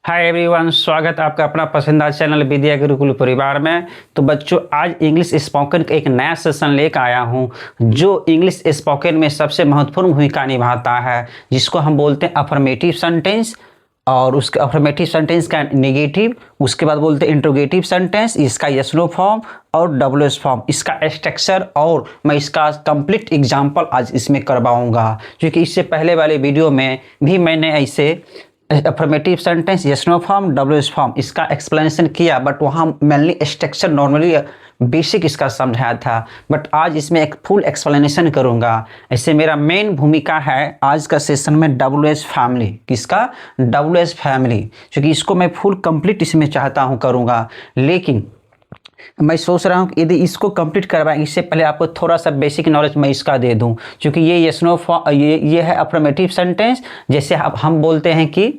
Hi everyone, स्वागत है आपका अपना पसंदीदा चैनल विद्या गुरुकुल परिवार में। तो बच्चों, आज इंग्लिश स्पोकन का एक नया सेशन लेकर आया हूं जो इंग्लिश स्पोकन में सबसे महत्वपूर्ण भूमिका निभाता है, जिसको हम बोलते हैं अफर्मेटिव सेंटेंस। और उसके अफर्मेटिव सेंटेंस का नेगेटिव, उसके बाद बोलते हैं इंट्रोगेटिव सेंटेंस, इसका यस नो फॉर्म और डब्ल्यूएस फॉर्म, इसका स्ट्रक्चर। और मैं इसका कंप्लीट एग्जांपल आज इसमें करवाऊंगा, क्योंकि इससे पहले वाले वीडियो में भी मैंने ऐसे affirmative sentence, yes no form, WS form, इसका एक्सप्लेनेशन किया, बट वहाँ मेनली स्ट्रक्चर नॉर्मली बेसिक इसका समझाया था। बट आज इसमें एक फुल एक्सप्लेनेशन करूँगा। ऐसे मेरा मेन भूमिका है आज का सेशन में डब्ल्यूएस फैमिली। किसका? डब्ल्यूएस फैमिली, क्योंकि इसको मैं फुल कंप्लीट इसमें चाहता हूँ करूँगा। लेकिन मैं सोच रहा हूँ कि यदि इसको कंप्लीट करवाएं, इससे पहले आपको थोड़ा सा बेसिक नॉलेज मैं इसका दे दूं, क्योंकि ये यस नो फॉर्म, ये है अफर्मेटिव सेंटेंस। जैसे अब हम बोलते हैं कि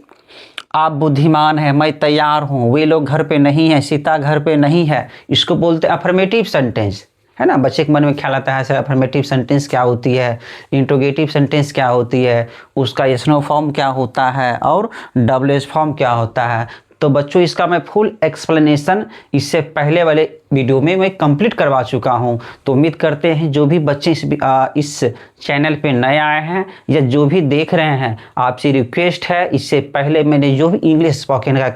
आप बुद्धिमान हैं, मैं तैयार हूँ, वे लोग घर पे नहीं है, सीता घर पे नहीं है, इसको बोलते हैं अफर्मेटिव सेंटेंस, है ना। बच्चे के मन में ख्याल आता है सर अफर्मेटिव सेंटेंस क्या होती है, इंट्रोगेटिव सेंटेंस क्या होती है, उसका यस नो फॉर्म क्या होता है और डब्ल्यूएस फॉर्म क्या होता है। तो बच्चों, इसका मैं फुल एक्सप्लेनेशन इससे पहले वाले वीडियो में मैं कंप्लीट करवा चुका हूं। तो उम्मीद करते हैं जो भी बच्चे इस चैनल पे नए आए हैं या जो भी देख रहे हैं, आपसे रिक्वेस्ट है, इससे पहले मैंने जो भी इंग्लिश स्पोकन का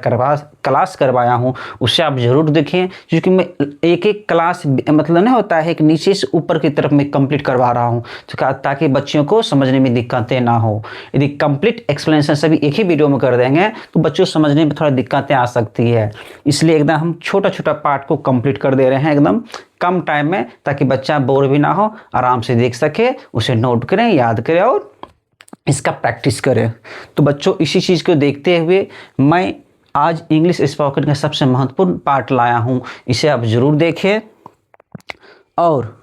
क्लास करवाया हूं उससे आप ज़रूर देखें, क्योंकि मैं एक एक क्लास मतलब नहीं होता है, एक नीचे से ऊपर की तरफ मैं कंप्लीट करवा रहा हूं, तो ताकि बच्चों को समझने में दिक्कतें ना हो। यदि कंप्लीट एक्सप्लेनेशन सभी एक ही वीडियो में कर देंगे तो बच्चों समझने में थोड़ा दिक्कतें आ सकती है। इसलिए एकदम हम छोटा छोटा पार्ट को कंप्लीट कर दे रहे हैं एकदम कम टाइम में, ताकि बच्चा बोर भी ना हो, आराम से देख सके, उसे नोट करें, याद करें और इसका प्रैक्टिस करें। तो बच्चों, इसी चीज़ को देखते हुए मैं आज इंग्लिश स्पोकन का सबसे महत्वपूर्ण पार्ट लाया हूं, इसे आप ज़रूर देखें। और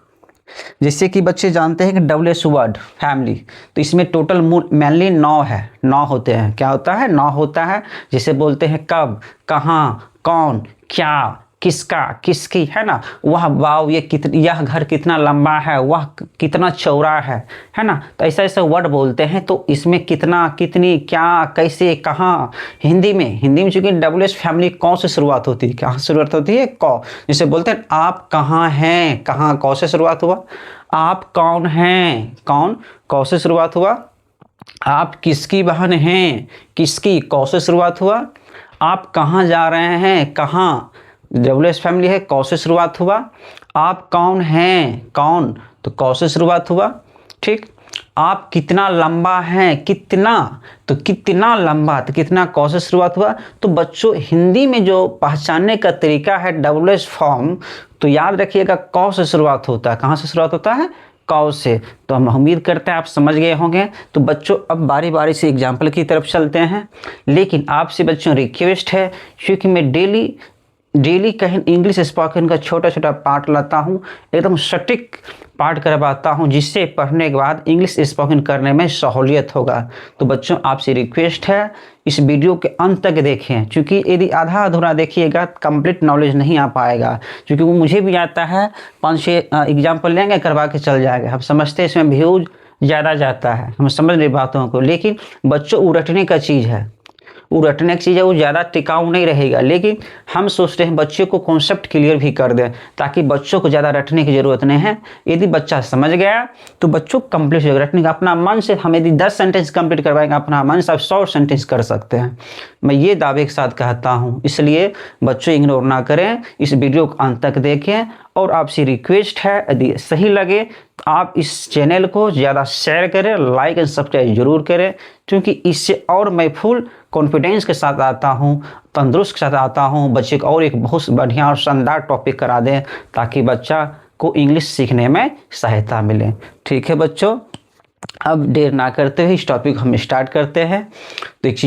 जैसे कि बच्चे जानते हैं कि डब्ल्यूएस वर्ड फैमिली, तो इसमें टोटल मेनली 9 है, 9 होते हैं। क्या होता है? 9 होता है। जैसे बोलते हैं कब, कहाँ, कौन, क्या, किसका, किसकी, है ना। वह वाव, यह घर कितना लंबा है, वह कितना चौड़ा है ना। तो ऐसा ऐसा वर्ड बोलते हैं। तो इसमें कितना, कितनी, क्या, कैसे, कहाँ, हिंदी में चूंकि डब्ल्यूएस फैमिली कौ से शुरुआत होती है। कहाँ शुरुआत होती है? कौ। जैसे बोलते हैं आप कहाँ हैं, कहाँ कौ से शुरुआत हुआ। आप कौन हैं, कौन कौ से शुरुआत हुआ। आप किसकी बहन हैं, किसकी, कौ से शुरुआत हुआ। आप कहाँ जा रहे हैं, कहाँ, डब्ल्यूएस फैमिली है, कौ से शुरुआत हुआ। आप कौन हैं, कौन, तो कौ से शुरुआत हुआ। ठीक। आप कितना लंबा है, कितना, तो कितना लंबा, तो कितना कौ से शुरुआत हुआ। तो बच्चों, हिंदी में जो पहचानने का तरीका है डब्ल्यूएस फॉर्म, तो याद रखिएगा कौ से शुरुआत होता है। कहाँ से शुरुआत होता है? कौ से। तो हम उम्मीद करते हैं आप समझ गए होंगे। तो बच्चों, अब बारी बारी से एग्जाम्पल की तरफ चलते हैं। लेकिन आपसे बच्चों रिक्वेस्ट है, क्योंकि मैं डेली कहीं इंग्लिश स्पोकन का छोटा छोटा पार्ट लाता हूँ, एकदम सटीक पार्ट करवाता हूँ, जिससे पढ़ने के बाद इंग्लिश स्पोकन करने में सहूलियत होगा। तो बच्चों, आपसे रिक्वेस्ट है इस वीडियो के अंत तक देखें, क्योंकि यदि आधा अधूरा देखिएगा कंप्लीट नॉलेज नहीं आ पाएगा। क्योंकि वो मुझे भी आता है, 5-6 एग्जाम्पल लेंगे, करवा के चल जाएगा। हम समझते हैं इसमें व्यूज ज़्यादा जाता है, हम समझ रहे बातों को। लेकिन बच्चों, वो रटने का चीज़ है, वो रटने की चीज़ है, वो ज़्यादा टिकाऊ नहीं रहेगा। लेकिन हम सोचते हैं बच्चे को कॉन्सेप्ट क्लियर भी कर दें, ताकि बच्चों को ज़्यादा रटने की ज़रूरत नहीं है। यदि बच्चा समझ गया तो बच्चों कंप्लीट हो, रटने का अपना मन से। हम यदि 10 सेंटेंस कंप्लीट करवाएंगे अपना मन से, आप 100 सेंटेंस कर सकते हैं। मैं ये दावे के साथ कहता हूँ। इसलिए बच्चों, इग्नोर ना करें, इस वीडियो को अंत तक देखें। और आपसे रिक्वेस्ट है, यदि सही लगे तो आप इस चैनल को ज़्यादा शेयर करें, लाइक एंड सब्सक्राइब जरूर करें, क्योंकि इससे और मैं फुल कॉन्फिडेंस के साथ आता हूँ, तंदुरुस्त के साथ आता हूँ, बच्चे को और एक बहुत बढ़िया और शानदार टॉपिक करा दें, ताकि बच्चा को इंग्लिश सीखने में सहायता मिले। ठीक है बच्चों, अब देर ना करते हुए इस टॉपिक हम स्टार्ट करते हैं। तो एक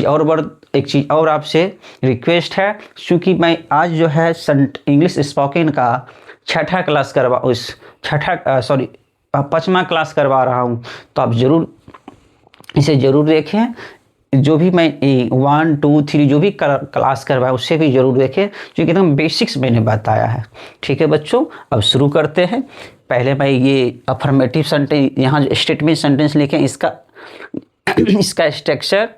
चीज़ और आपसे रिक्वेस्ट है, क्योंकि मैं आज जो है इंग्लिश स्पोकन का 5वां क्लास करवा रहा हूँ। तो आप इसे ज़रूर देखें। जो भी मैं 1, 2, 3 जो भी क्लास करवाया उससे भी ज़रूर देखें, क्योंकि एकदम बेसिक्स मैंने बताया है। ठीक है बच्चों, अब शुरू करते हैं। पहले मैं ये अफर्मेटिव सेंटेंस, यहाँ जो स्टेटमेंट सेंटेंस लिखे, इसका इसका स्ट्रक्चर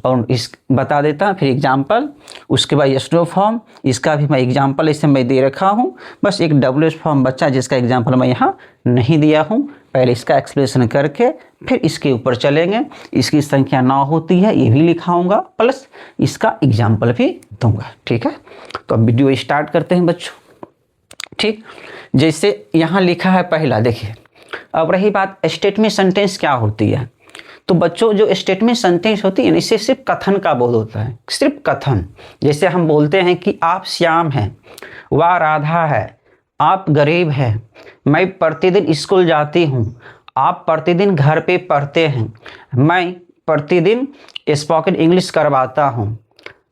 और इस बता देता हूँ, फिर एग्जाम्पल, उसके बाद एस्ट्रो फॉर्म, इसका भी मैं एग्जाम्पल इसे मैं दे रखा हूँ। बस एक डब्ल्यूएच फॉर्म बच्चा जिसका एग्जाम्पल मैं यहाँ नहीं दिया हूँ, पहले इसका एक्सप्लेनेशन करके फिर इसके ऊपर चलेंगे। इसकी संख्या 9 होती है, ये भी लिखाऊंगा, प्लस इसका एग्जाम्पल भी दूंगा। ठीक है, तो अब वीडियो स्टार्ट करते हैं बच्चों। ठीक, जैसे यहाँ लिखा है पहला, देखिए। अब रही बात स्टेटमेंट सेंटेंस क्या होती है, तो बच्चों जो स्टेटमेंट सेंटेंस होती है ना, इससे सिर्फ कथन का बोध होता है, सिर्फ कथन। जैसे हम बोलते हैं कि आप श्याम हैं, वह राधा है, आप गरीब हैं, मैं प्रतिदिन स्कूल जाती हूँ, आप प्रतिदिन घर पे पढ़ते हैं, मैं प्रतिदिन स्पोकन इंग्लिश करवाता हूँ।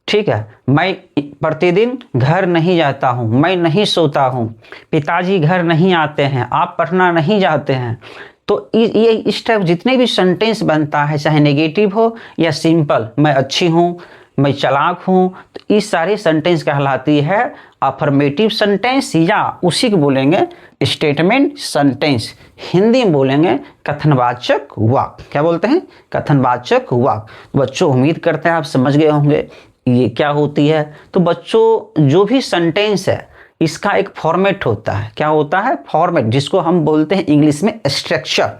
ठीक है, मैं प्रतिदिन घर नहीं जाता हूँ, मैं नहीं सोता हूँ, पिताजी घर नहीं आते हैं, आप पढ़ना नहीं जाते हैं। तो ये इस टाइप जितने भी सेंटेंस बनता है, चाहे नेगेटिव हो या सिंपल, मैं अच्छी हूँ, मैं चालाक हूँ, तो इस सारे सेंटेंस कहलाती है अफर्मेटिव सेंटेंस, या उसी को बोलेंगे स्टेटमेंट सेंटेंस। हिंदी में बोलेंगे कथनवाचक वाक्य। क्या बोलते हैं? कथनवाचक वाक्य। बच्चों उम्मीद करते हैं आप समझ गए होंगे ये क्या होती है। तो बच्चों जो भी सेंटेंस है इसका एक फॉर्मेट होता है। क्या होता है? फॉर्मेट, जिसको हम बोलते हैं इंग्लिश में स्ट्रक्चर।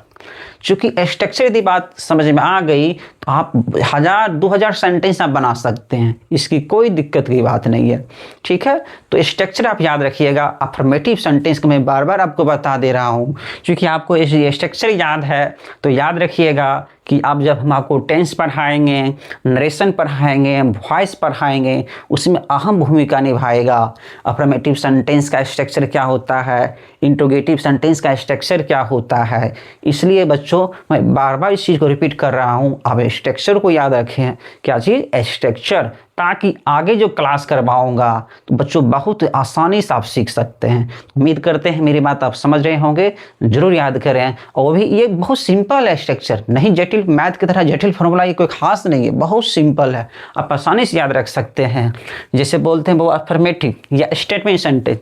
चूंकि स्ट्रक्चर यदि बात समझ में आ गई तो आप 1000-2000 सेंटेंस आप बना सकते हैं, इसकी कोई दिक्कत की बात नहीं है। ठीक है, तो स्ट्रक्चर आप याद रखिएगा। अफर्मेटिव सेंटेंस को मैं बार बार आपको बता दे रहा हूँ, क्योंकि आपको ये स्ट्रक्चर याद है तो याद रखिएगा कि आप जब हम आपको टेंस पढ़ाएंगे, नरेशन पढ़ाएंगे, वॉइस पढ़ाएंगे, उसमें अहम भूमिका निभाएगा। अफर्मेटिव सेंटेंस का स्ट्रक्चर क्या होता है, इंट्रोगेटिव सेंटेंस का स्ट्रक्चर क्या होता है। इसलिए बच्चों मैं बार बार इस चीज़ को रिपीट कर रहा हूँ, आप स्ट्रक्चर को याद रखें। क्या चीज़? स्ट्रक्चर, ताकि आगे जो क्लास करवाऊंगा तो बच्चों बहुत आसानी से आप सीख सकते हैं। उम्मीद करते हैं मेरी बात आप समझ रहे होंगे, जरूर याद करें। और भी ये बहुत सिंपल है स्ट्रक्चर, नहीं जटिल, मैथ की तरह जटिल फॉर्मूला ये कोई खास नहीं है, बहुत सिंपल है, आप आसानी से याद रख सकते हैं। जैसे बोलते हैं वो अफर्मेटिव या स्टेटमेंट सेंटेंस,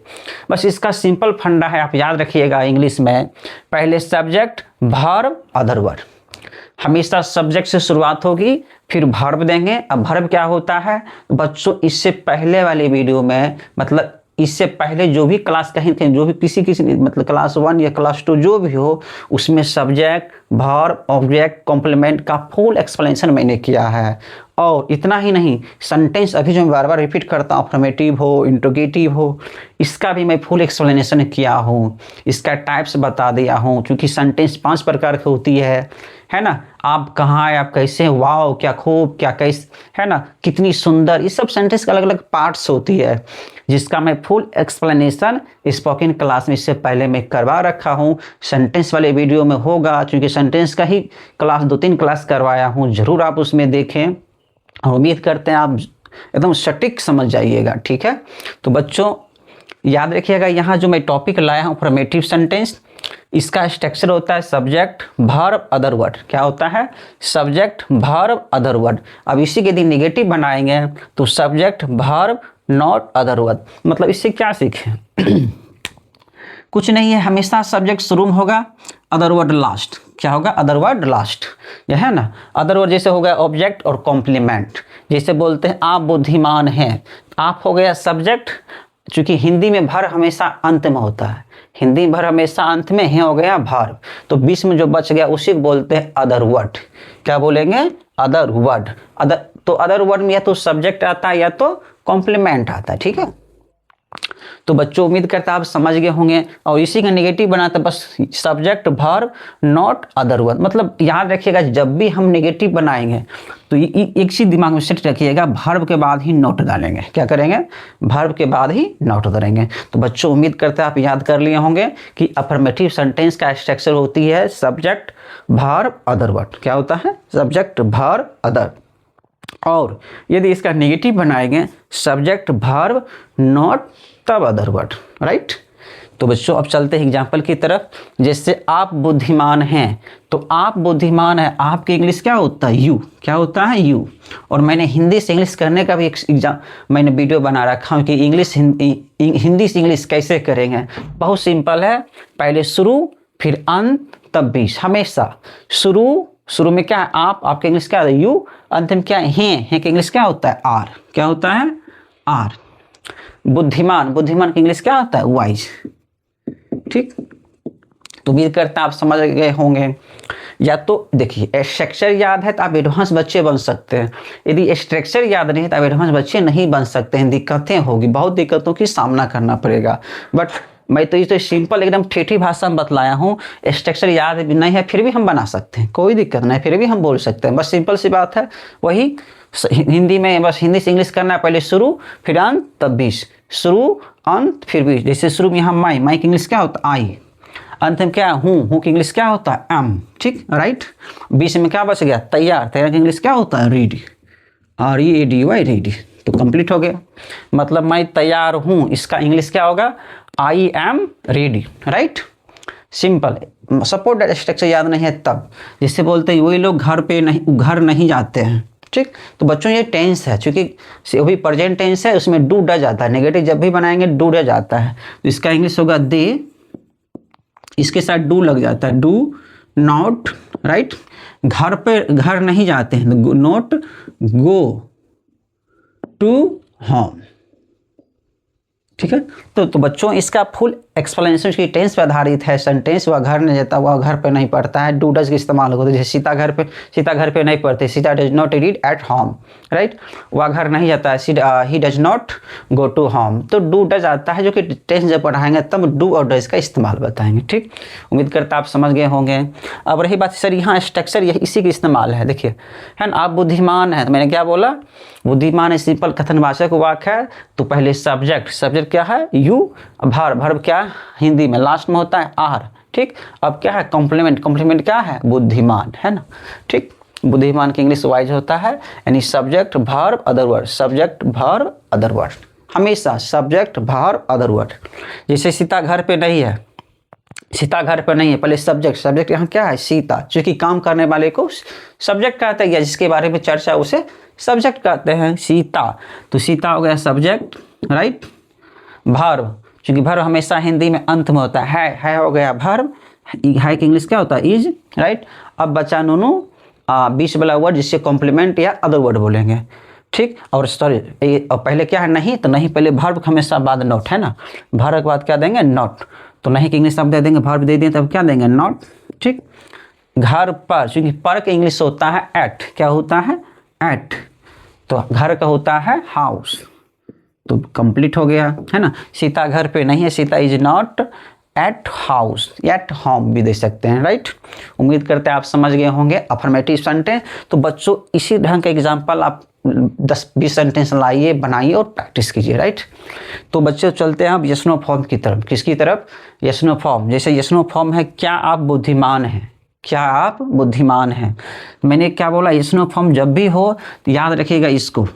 बस इसका सिंपल फंडा है, आप याद रखिएगा। इंग्लिश में पहले सब्जेक्ट, वर्ब, अदर वर्ड। हमेशा सब्जेक्ट से शुरुआत होगी, फिर वर्ब देंगे। अब वर्ब क्या होता है बच्चों, इससे पहले वाले वीडियो में, मतलब इससे पहले जो भी क्लास कहीं थे, जो भी किसी मतलब क्लास 1 या क्लास 2 जो भी हो, उसमें सब्जेक्ट, वर्ब, ऑब्जेक्ट, कॉम्प्लीमेंट का फुल एक्सप्लेनेशन मैंने किया है। और इतना ही नहीं, सेंटेंस अभी जो मैं बार बार रिपीट करता हूँ, अफर्मेटिव हो, इंट्रोगेटिव हो, इसका भी मैं फुल एक्सप्लेनेशन किया हूँ, इसका टाइप्स बता दिया हूँ। क्योंकि सेंटेंस 5 प्रकार की होती है ना। आप कहाँ हैं, आप कैसे हैं, वाओ, क्या खूब, क्या कैसे, है ना, कितनी सुंदर, ये सब सेंटेंस का अलग अलग पार्ट्स होती है, जिसका मैं फुल एक्सप्लेनेशन स्पोकन क्लास में इससे पहले मैं करवा रखा हूँ। सेंटेंस वाले वीडियो में होगा, क्योंकि सेंटेंस का ही क्लास 2-3 क्लास करवाया हूँ, जरूर आप उसमें देखें। और उम्मीद करते हैं आप एकदम सटीक समझ जाइएगा। ठीक है, तो बच्चों याद रखिएगा, यहाँ जो मैं टॉपिक लाया हूँ अफर्मेटिव सेंटेंस, इसका स्ट्रक्चर होता है सब्जेक्ट, वर्ब, अदर वर्ड। क्या होता है? Subject, verb, other word. अब इसी के दिन नेगेटिव बनाएंगे तो subject, verb, not, other word. मतलब इससे क्या सीखें? कुछ नहीं है, हमेशा सब्जेक्ट शुरू में होगा, अदर वर्ड लास्ट। क्या होगा? अदर वर्ड लास्ट, यह है ना। अदर वर्ड जैसे हो गया ऑब्जेक्ट और कॉम्प्लीमेंट। जैसे बोलते हैं आप बुद्धिमान हैं, आप हो गया सब्जेक्ट, चूंकि हिंदी में भर हमेशा अंत में होता है, हिंदी में भर हमेशा अंत में है, हो गया वर्ब। तो बीच में जो बच गया उसी को बोलते हैं अदर वर्ड। क्या बोलेंगे? Other word. अदर, तो अदर वर्ड में या तो सब्जेक्ट आता है या तो कॉम्प्लीमेंट आता है। ठीक है, तो बच्चों उम्मीद करता आप समझ गए होंगे। और इसी का नेगेटिव बनाता बस subject, verb, not, other word. मतलब याद रखिएगा, जब भी हम नेगेटिव बनाएंगे तो एक चीज दिमाग में सेट रखिएगा, वर्ब के बाद ही नॉट डालेंगे। क्या करेंगे? वर्ब के बाद ही नॉट डालेंगे। तो बच्चों उम्मीद करते हैं आप याद कर लिए होंगे कि अफर्मेटिव सेंटेंस का स्ट्रक्चर होती है सब्जेक्ट, वर्ब, अदर वर्ड। क्या होता है? Subject, verb, other. और यदि इसका नेगेटिव बनाएंगे सब्जेक्ट, वर्ब, नॉट, तब अदर वर्ड। राइट, तो बच्चों अब चलते हैं एग्जाम्पल की तरफ। जैसे आप बुद्धिमान हैं, तो आप बुद्धिमान है, आपकी इंग्लिश क्या होता है? यू। क्या होता है? यू। और मैंने हिंदी से इंग्लिश करने का भी एक मैंने वीडियो बना रखा हूँ कि इंग्लिश हिंदी से इंग्लिश कैसे करेंगे। बहुत सिंपल है, पहले शुरू, फिर अंत, तब बीच। हमेशा शुरू शुरू में क्या है आप, आपका इंग्लिश क्या है यू, अंत में क्या है हैं का इंग्लिश क्या होता है आर, क्या होता है आर। बुद्धिमान, बुद्धिमान का इंग्लिश क्या होता है वाइज। ठीक, तो उम्मीद करता आप समझ गए होंगे। या तो देखिए स्ट्रक्चर याद है तो आप एडवांस बच्चे बन सकते हैं, यदि स्ट्रक्चर याद नहीं है तो आप एडवांस बच्चे नहीं बन सकते हैं, दिक्कतें होगी, बहुत दिक्कतों की सामना करना पड़ेगा। बट मैं तो ये तो सिंपल एकदम ठेठी भाषा में बतलाया हूँ, स्ट्रक्चर याद नहीं है फिर भी हम बना सकते हैं, कोई दिक्कत नहीं, फिर भी हम बोल सकते हैं, बस सिंपल सी बात है। वही हिंदी में बस हिंदी से इंग्लिश करना है, पहले शुरू फिर अंत तब बीच, शुरू अंत फिर बीच। जैसे शुरू में यहाँ माई, माई की इंग्लिश क्या होता है आई, अंत में क्या हूँ की इंग्लिश क्या होता है एम। ठीक राइट, बीच में क्या बच गया तैयार, तैयार की इंग्लिश क्या होता है रीडी, READY रीडी। तो कंप्लीट हो गया, मतलब मैं तैयार हूँ, इसका इंग्लिश क्या होगा I am ready. Right, simple. Support structure याद नहीं है तब, जिससे बोलते हैं वही लोग घर नहीं जाते हैं। ठीक, तो बच्चों ये टेंस है, चूंकि वही प्रेजेंट टेंस है, उसमें डू डा जाता है, नेगेटिव जब भी बनाएंगे डू डा जाता है, तो इसका इंग्लिश होगा दे, इसके साथ डू लग जाता है, डू नॉट। राइट, घर नहीं जाते हैं, नॉट गो टू होम। ठीक है, तो बच्चों इसका फुल एक्सप्लेनेशन उसकी टेंस पे आधारित है। सेंटेंस वह घर नहीं जाता, वह घर पे नहीं पढ़ता है, डू डज का इस्तेमाल होता है। जैसे सीता घर पे नहीं पढ़ते, Sita does not read at home. Right, वह घर नहीं जाता है, he does not go to home. तो डू डज आता है, जो कि टेंस जब पढ़ाएंगे तब डू और डज का इस्तेमाल बताएंगे। ठीक, उम्मीद करता आप समझ गए होंगे। अब रही बात सर यहाँ स्ट्रक्चर यही इसी का इस्तेमाल है, देखिए है ना, आप बुद्धिमान है तो मैंने क्या बोला बुद्धिमान है, सिंपल कथनवाचक वाक्य है, तो पहले सब्जेक्ट क्या है यू, वर्ब क्या हिंदी में लास्ट में होता है आर। ठीक, अब क्या है कॉम्प्लीमेंट क्या है बुद्धिमान, है ना। ठीक, बुद्धिमान की इंग्लिश वाइज होता है, यानी subject verb other word, subject verb other word, हमेशा सब्जेक्ट वर्ब अदर वर्ड। जैसे सीता घर पे नहीं है, पहले सब्जेक्ट यहाँ क्या है सीता, चूंकि काम करने वाले को सब्जेक्ट कहते हैं, या जिसके बारे में चर्चा उसे सब्जेक्ट कहते हैं सीता। तो सीता हो गया सब्जेक्ट। राइट, वर्ब, चूंकि वर्ब हमेशा हिंदी में अंत में होता है हो गया वर्ब, है की इंग्लिश क्या होता है इज। राइट, अब बचा नोनो बीच वाला वर्ड जिससे कॉम्प्लीमेंट या अदर वर्ड बोलेंगे। ठीक, और सॉरी पहले क्या है नहीं, तो नहीं पहले वर्ब हमेशा बाद नॉट, है ना, वर्ब के बाद क्या देंगे नॉट, तो नहीं की इंग्लिश आप दे देंगे, वर्ब दे दें तब क्या देंगे नॉट। ठीक, घर पर, चूंकि पर का इंग्लिश होता है एट, क्या होता है एट, तो घर का होता है हाउस, तो कंप्लीट हो गया, है ना। सीता घर पे नहीं है, Sita is not at house, at home भी दे सकते हैं। राइट, उम्मीद करते हैं आप समझ गए होंगे अफर्मेटिव सेंटेंस। तो बच्चों इसी ढंग का एग्जांपल आप 10-20 सेंटेंस लाइए, बनाइए और प्रैक्टिस कीजिए। राइट, तो बच्चों चलते हैं अब यस नो फॉर्म की तरफ। किसकी तरफ, यस नो फॉर्म। जैसे यस नो फॉर्म है क्या आप बुद्धिमान हैं, क्या आप बुद्धिमान हैं। मैंने क्या बोला, यस नो फॉर्म जब भी हो तो याद रखिएगा इसको,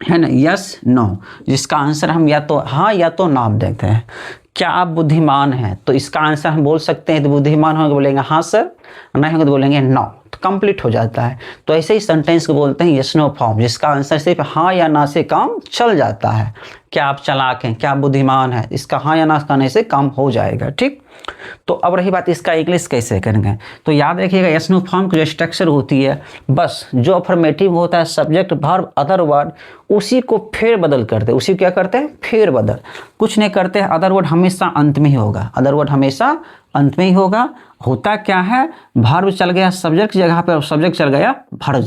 है ना, यस नो, जिसका आंसर हम या तो हाँ या तो नाम देते हैं। क्या आप बुद्धिमान हैं, तो इसका आंसर हम बोल सकते हैं, तो बुद्धिमान होंगे बोलेंगे हाँ सर, नहीं होंगे तो बोलेंगे नो, तो कंप्लीट हो जाता है। तो ऐसे ही सेंटेंस को बोलते हैं यस नो फॉर्म, जिसका आंसर सिर्फ हाँ या ना से काम चल जाता है। क्या आप चालाक हैं, क्या आप बुद्धिमान हैं, इसका हाँ या ना कहने से काम हो जाएगा। ठीक, तो अब रही बात इसका इंग्लिश कैसे करेंगे, तो याद रखिएगा यस नो फॉर्म की जो स्ट्रक्चर होती है, बस जो अफर्मेटिव होता है सब्जेक्ट वर्ब अदर वर्ड, उसी को फेर बदल करते हैं, उसी क्या करते हैं फेर बदल, कुछ नहीं करते हैं। अदर वर्ड हमेशा अंत में ही होगा, अदर वर्ड हमेशा अंत में ही होगा। होता क्या है, वर्ब चल गया सब्जेक्ट जगह पे और सब्जेक्ट चल गया वर्ब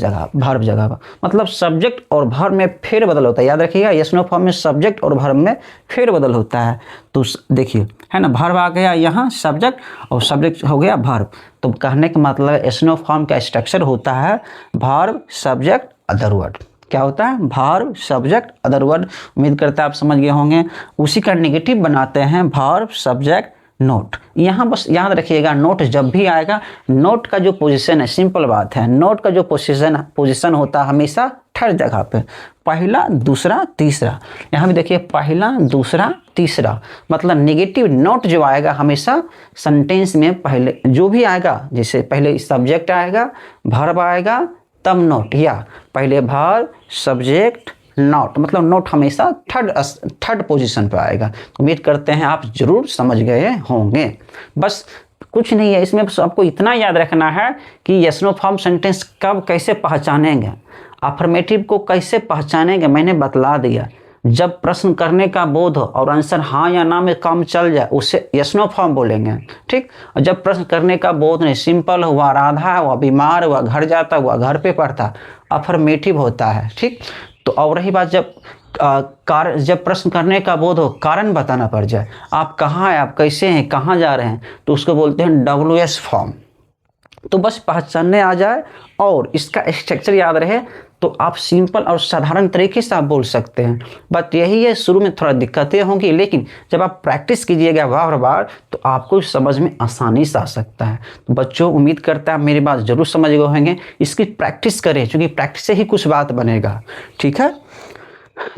जगह पर, मतलब सब्जेक्ट और वर्ब में फेर बदल होता है। याद रखिएगा यस नो फॉर्म में सब्जेक्ट और वर्ब में फेर बदल होता है। तो देखिए है ना, वर्ब आ गया यहाँ सब्जेक्ट और सब्जेक्ट हो गया वर्ब। तो कहने का मतलब यस नो फॉर्म का स्ट्रक्चर होता है वर्ब सब्जेक्ट अदर वर्ड। क्या होता है, वर्ब सब्जेक्ट अदर वर्ड। उम्मीद करता है आप समझ गए होंगे। उसी का नेगेटिव बनाते हैं वर्ब सब्जेक्ट नोट। यहाँ बस याद रखिएगा नोट जब भी आएगा, नोट का जो पोजीशन है, सिंपल बात है, नोट का जो पोजीशन होता है हमेशा थर्ड जगह पे, पहला दूसरा तीसरा। यहाँ भी देखिए पहला दूसरा तीसरा, मतलब नेगेटिव नोट जो आएगा हमेशा सेंटेंस में पहले जो भी आएगा, जैसे पहले सब्जेक्ट आएगा, वर्ब आएगा तब नोट, या पहले वर्ब सब्जेक्ट नॉट, मतलब नोट हमेशा थर्ड पोजीशन पर आएगा। उम्मीद करते हैं आप जरूर समझ गए होंगे। बस कुछ नहीं है इसमें, बस आपको इतना याद रखना है कि यस नो फॉर्म सेंटेंस कब कैसे पहचानेंगे, अफर्मेटिव को कैसे पहचानेंगे मैंने बतला दिया। जब प्रश्न करने का बोध हो और आंसर हाँ या ना में काम चल जाए उसे यस नो फॉर्म बोलेंगे, ठीक। और जब प्रश्न करने का बोध नहीं, सिंपल हुआ, राधा हुआ, बीमार हुआ, घर जाता हुआ, घर पे पढ़ता, अफर्मेटिव होता है, ठीक। तो और रही बात जब प्रश्न करने का बोध हो, कारण बताना पड़ जाए, आप कहाँ हैं, आप कैसे हैं, कहाँ जा रहे हैं, तो उसको बोलते हैं WS फॉर्म। तो बस पहचानने आ जाए और इसका स्ट्रक्चर याद रहे तो आप सिंपल और साधारण तरीके से आप बोल सकते हैं। बट यही है, शुरू में थोड़ा दिक्कतें होंगी, लेकिन जब आप प्रैक्टिस कीजिएगा बार बार तो आपको समझ में आसानी से आ सकता है। तो बच्चों, उम्मीद करता है मेरी बात जरूर समझ गए होंगे। इसकी प्रैक्टिस करें, क्योंकि प्रैक्टिस से ही कुछ बात बनेगा, ठीक है।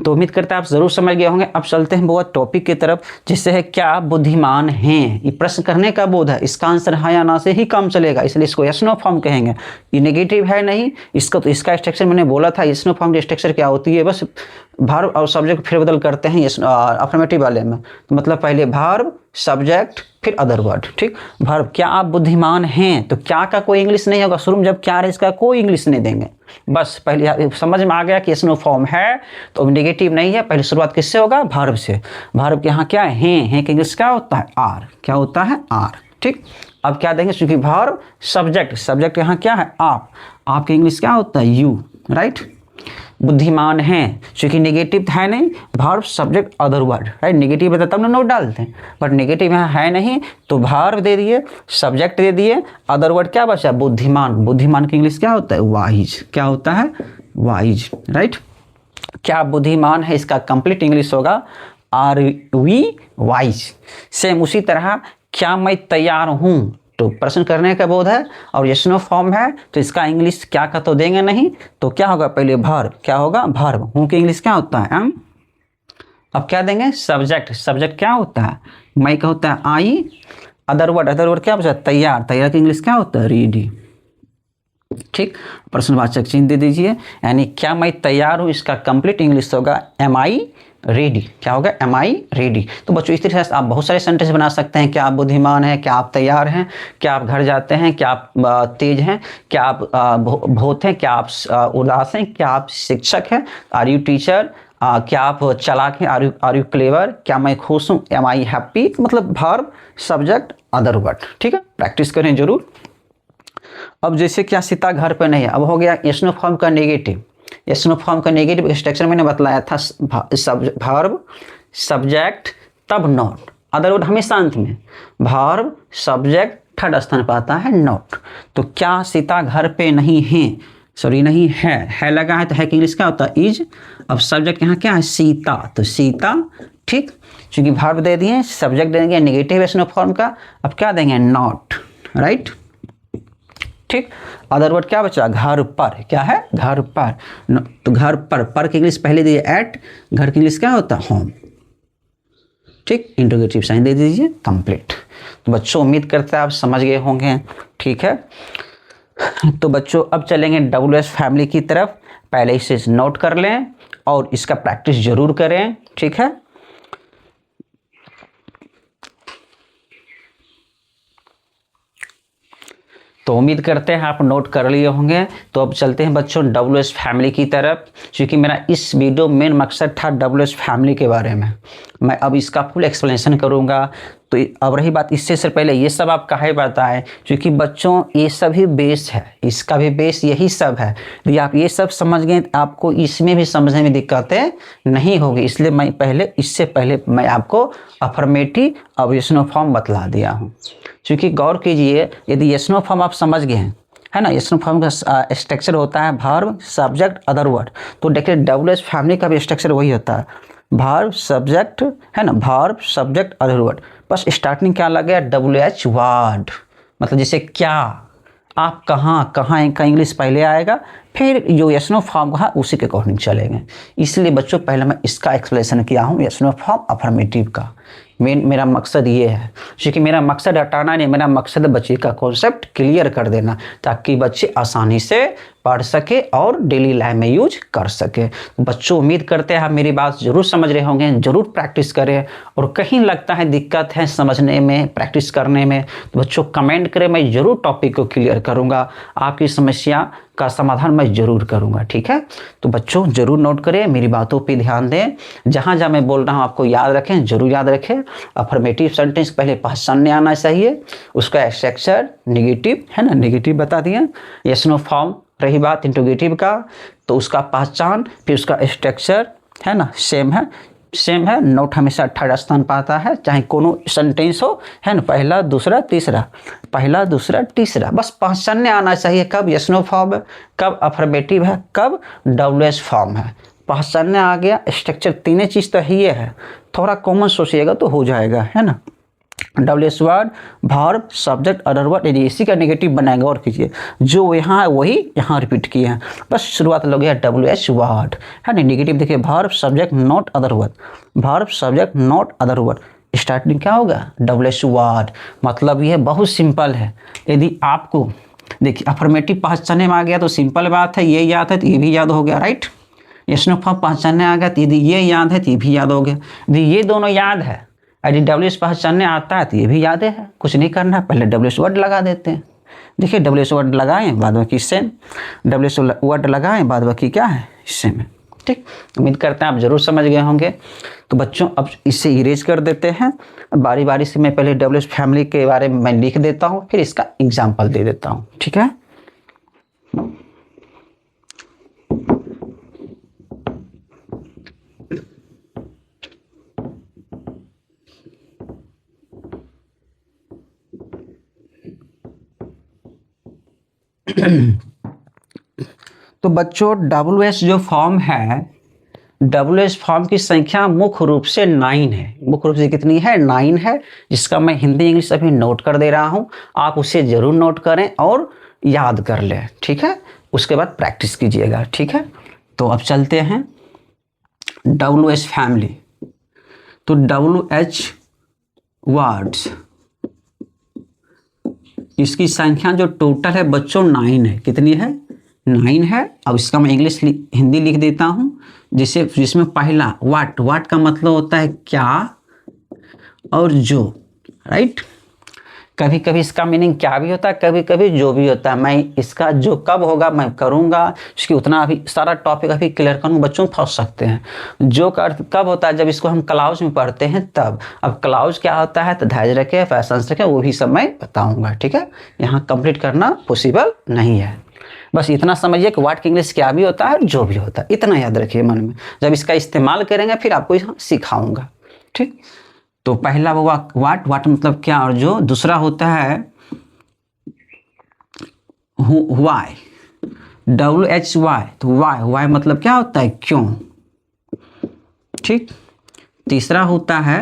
तो उम्मीद करता है आप जरूर समझ गए होंगे। अब चलते हैं बहुत टॉपिक की तरफ, जिससे है क्या आप बुद्धिमान हैं। ये प्रश्न करने का बोध है, इसका आंसर हाँ या ना से ही काम चलेगा, इसलिए इसको यस नो फॉर्म कहेंगे। ये नेगेटिव है नहीं, इसका तो इसका स्ट्रक्चर मैंने बोला था, यस नो फॉर्म की स्ट्रक्चर क्या होती है, बस वर्ब और सब्जेक्ट फिर बदल करते हैं अफर्मेटिव वाले में। तो मतलब पहले वर्ब, सब्जेक्ट, फिर अदर वर्ड, ठीक। वर्ब, क्या आप बुद्धिमान हैं, तो क्या का कोई इंग्लिश नहीं होगा, शुरू में जब क्या है इसका कोई इंग्लिश नहीं देंगे। बस पहले समझ में आ गया कि यस नो फॉर्म है तो नेगेटिव नहीं है। पहले शुरुआत किससे होगा, वर्ब से। वर्ब के यहाँ क्या है, हैं का इंग्लिश क्या होता है, आर। क्या होता है, आर, ठीक। अब क्या देंगे, क्योंकि वर्ब, सब्जेक्ट, सब्जेक्ट यहाँ क्या है, आप। आपके इंग्लिश क्या होता है, यू, राइट। बुद्धिमान हैं, क्योंकि नेगेटिव है नहीं, verb, subject, other word, right. Negative रहता तब ना नोट डालते हैं, बट नेगेटिव यहाँ है नहीं तो वर्ब दे दिए, सब्जेक्ट दे दिए, अदर वर्ड क्या बचा, बुद्धिमान। बुद्धिमान की इंग्लिश क्या होता है, वाइज। क्या होता है, वाइज, राइट। क्या बुद्धिमान है, इसका कंप्लीट इंग्लिश होगा आर वी वाइज। सेम उसी तरह क्या मैं तैयार हूँ, तो प्रश्न करने का बोध है और यस नो फॉर्म है तो इसका इंग्लिश क्या का तो देंगे नहीं, तो क्या होगा, पहले वर्ब। क्या होगा, वर्ब। हूँ की इंग्लिश क्या होता है, एम। अब क्या देंगे, सब्जेक्ट। सब्जेक्ट क्या होता है, मैं का होता है आई। अदर वर्ड, अदर वर्ड क्या बचा, तैयार। तैयार की इंग्लिश क्या होता है, रेडी, ठीक। प्रश्नवाचक चिन्ह दे दीजिए, यानी क्या मैं तैयार हूँ, इसका कंप्लीट इंग्लिश होगा एम आई रेडी। क्या होगा, एम आई रेडी। तो बच्चों इस तरह से आप बहुत सारे सेंटेंस बना सकते हैं। क्या आप बुद्धिमान हैं, क्या आप तैयार हैं, क्या आप घर जाते हैं, क्या आप तेज हैं, क्या आप भूत हैं, क्या आप उदास हैं, क्या आप शिक्षक हैं, आर यू टीचर, क्या आप चालाक हैं, आर यू क्लेवर, क्या मैं खुश हूँ, एम आई हैप्पी। मतलब वर्ब, सब्जेक्ट, अदर वर्ड, ठीक है। प्रैक्टिस करें जरूर। अब जैसे क्या सीता घर पर नहीं है, अब हो गया यस नो फॉर्म का नेगेटिव। यस नो फॉर्म का नेगेटिव स्ट्रक्चर मैंने बतलाया था, वर्ब, सब्जेक्ट, तब नॉट। अदर वर्ड हमेशा अंत में, वर्ब, सब्जेक्ट, थर्ड स्थान पर आता है नॉट। तो क्या सीता घर पे नहीं है, सॉरी नहीं है लगा है तो है कि इंग्लिश क्या होता है, इज। अब सब्जेक्ट यहाँ क्या है, सीता, तो सीता, ठीक। क्योंकि वर्ब दे दिए, सब्जेक्ट देंगे नेगेटिव यस नो फॉर्म का, अब क्या देंगे, नॉट, राइट, ठीक। अदर वर्ड क्या बचा, घर पर। क्या है, घर पर। तो घर पर की इंग्लिश पहले दिए एट, घर की इंग्लिश क्या होता है, होम, ठीक। इंटरोगेटिव साइन दे दीजिए, कंप्लीट। तो बच्चों उम्मीद करते हैं आप समझ गए होंगे, ठीक है। तो बच्चों अब चलेंगे WS फैमिली की तरफ। पहले इसे नोट कर लें और इसका प्रैक्टिस जरूर करें, ठीक है। तो उम्मीद करते हैं आप नोट कर लिए होंगे। तो अब चलते हैं बच्चों WS फैमिली की तरफ, क्योंकि मेरा इस वीडियो मेन मकसद था WS फैमिली के बारे में। मैं अब इसका फुल एक्सप्लेनेशन करूंगा। तो अब रही बात, इससे से पहले ये सब आप काहे बताएं, क्योंकि बच्चों ये सभी बेस है, इसका भी बेस यही सब है। यदि आप ये सब समझ गए तो आपको इसमें भी समझने में दिक्कतें नहीं होगी। इसलिए मैं इससे पहले मैं आपको अफर्मेटिव और यस नो फॉर्म बतला दिया हूँ। क्योंकि गौर कीजिए, यदि यस नो फॉर्म आप समझ गए हैं, है ना, यस नो फॉर्म का स्ट्रक्चर होता है वर्ब, सब्जेक्ट, अदर वर्ड। तो देखिए WS फैमिली का भी स्ट्रक्चर वही होता है, वर्ब, सब्जेक्ट, है ना, वर्ब, सब्जेक्ट, अदर वर्ड। बस स्टार्टिंग क्या लग गया, WH वर्ड। मतलब जैसे क्या, आप कहाँ का इंग्लिश पहले आएगा, फिर जो यस नो फॉर्म का उसी के अकॉर्डिंग चलेंगे। इसलिए बच्चों पहले मैं इसका एक्सप्लेनेशन किया हूँ यस नो फॉर्म अफर्मेटिव का। मेरा मकसद ये है, क्योंकि मेरा मकसद हटाना नहीं, मेरा मकसद बच्चे का कॉन्सेप्ट क्लियर कर देना ताकि बच्चे आसानी से पढ़ सके और डेली लाइफ में यूज कर सके। तो बच्चों उम्मीद करते हैं आप मेरी बात ज़रूर समझ रहे होंगे, ज़रूर प्रैक्टिस करें, और कहीं लगता है दिक्कत है समझने में, प्रैक्टिस करने में, तो बच्चों कमेंट करें, मैं ज़रूर टॉपिक को क्लियर करूँगा, आपकी समस्या का समाधान मैं ज़रूर करूँगा। ठीक है, तो बच्चों ज़रूर नोट करें, मेरी बातों पे ध्यान दें, जहाँ जहाँ मैं बोल रहा हूँ आपको याद रखें, ज़रूर याद रखें। अफर्मेटिव सेंटेंस पहले पहचानने आना चाहिए, उसका स्ट्रक्चर नेगेटिव है ना, नेगेटिव बता दिया। यस नो फॉर्म रही बात इंट्रोगेटिव का, तो उसका पहचान, फिर उसका स्ट्रक्चर है ना, सेम है। नोट हमेशा थर्ड स्थान पाता है, चाहे कोनो सेंटेंस हो, है ना, पहला दूसरा तीसरा, पहला दूसरा तीसरा, बस पहचानने आना चाहिए कब यस नो फॉर्म है, कब अफर्मेटिव है, कब डब्ल्यूएस फॉर्म है। पहचानने आ गया, स्ट्रक्चर तीनों चीज़ तो ही है, थोड़ा कॉमन सोचिएगा तो हो जाएगा, है ना। WS word, verb, subject, other word, यदि इसी का नेगेटिव बनाएंगे, और कीजिए जो यहाँ है वही यहाँ रिपीट किए हैं, बस शुरुआत लग गया डब्ल्यूएस वर्ड, है ना। नेगेटिव देखिए verb, subject, not other word, verb, subject, not other word, starting क्या होगा डब्ल्यूएस वर्ड। मतलब ये बहुत सिंपल है। यदि आपको देखिए अफर्मेटिव पहचानने में आ गया तो सिंपल बात है, ये याद है तो ये भी याद हो गया, राइट। यस नो फॉर्म पहचानने आ गया तो यदि ये याद है तो ये भी याद हो गया, यदि ये दोनों याद है, यदि डब्ल्यूएस पहचानने आता है तो ये भी याद है। कुछ नहीं करना है, पहले डब्ल्यूएस वर्ड लगा देते हैं। देखिए डब्ल्यूएस वर्ड लगाएं, बाद बाकी सेम, डब्ल्यूएस वर्ड लगाएं, बाद बाकी क्या है सेम है। ठीक, उम्मीद करते हैं आप जरूर समझ गए होंगे। तो बच्चों अब इसे इरेज कर देते हैं, बारी बारी से मैं पहले डब्ल्यूएस फैमिली के बारे में मैं लिख देता हूँ, फिर इसका एग्जाम्पल दे देता हूँ। ठीक है, तो बच्चों डब्ल्यूएस जो फॉर्म है, डब्ल्यूएस फॉर्म की संख्या मुख्य रूप से 9 है। मुख्य रूप से कितनी है? 9 है, जिसका मैं हिंदी इंग्लिश अभी नोट कर दे रहा हूं, आप उसे जरूर नोट करें और याद कर लें। ठीक है, उसके बाद प्रैक्टिस कीजिएगा। ठीक है, तो अब चलते हैं डब्ल्यूएस फैमिली। तो डब्ल्यूएच वर्ड्स, इसकी संख्या जो टोटल है बच्चों 9 है। कितनी है? 9 है। अब इसका मैं इंग्लिश हिंदी लिख देता हूं, जिसमें पहला वाट का मतलब होता है क्या और जो, राइट। कभी कभी इसका मीनिंग क्या भी होता है, कभी कभी जो भी होता है। मैं इसका जो कब होगा मैं करूंगा, इसकी उतना अभी सारा टॉपिक अभी क्लियर करूंगा, बच्चों फंस सकते हैं। जो का अर्थ कब होता है, जब इसको हम क्लाउज में पढ़ते हैं तब। अब क्लाउज क्या होता है तो धैर्य रखे, फैशन रखे, वो भी सब मैं बताऊंगा। ठीक है, यहाँ कंप्लीट करना पॉसिबल नहीं है। बस इतना समझिए कि वाट की इंग्लिश क्या भी होता है और जो भी होता है, इतना याद रखिए मन में। जब इसका इस्तेमाल करेंगे फिर आपको यहाँ सिखाऊंगा। ठीक, तो पहला हुआ वाट मतलब क्या और जो। दूसरा होता है वाई, WHY, तो वाई मतलब क्या होता है क्यों। ठीक, तीसरा होता है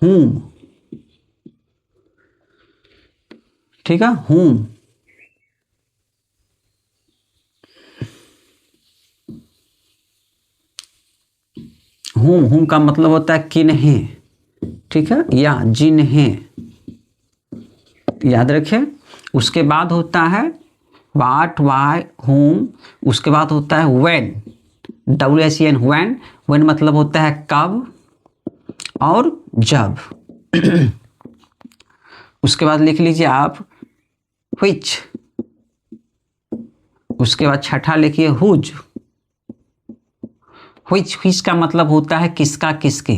whom, ठीक है, whom। whom का मतलब होता है किन्हें, ठीक है, या जिन्हें, याद रखें। उसके बाद होता है वाट, वाई, whom। उसके बाद होता है when, WHEN, when मतलब होता है कब और जब। उसके बाद लिख लीजिए आप which। उसके बाद छठा लिखिए whose। which का मतलब होता है किसका, किसके,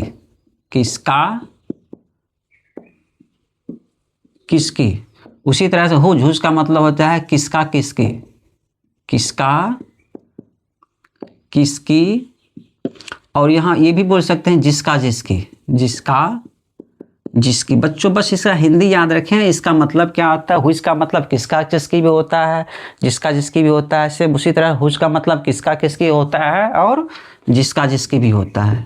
किसका, किसकी। उसी तरह से whose का मतलब होता है किसका, किसके, किसका, किसकी। और यहाँ ये भी बोल सकते हैं जिसका, जिसकी, जिसका, जिसकी। बच्चों बस इसका हिंदी याद रखें, इसका मतलब क्या होता है। हुज का मतलब किसका, किसकी भी होता है, जिसका, जिसकी भी होता है। सेम उसी तरह हुज का मतलब किसका, किसकी होता है और जिसका, जिसकी भी होता है।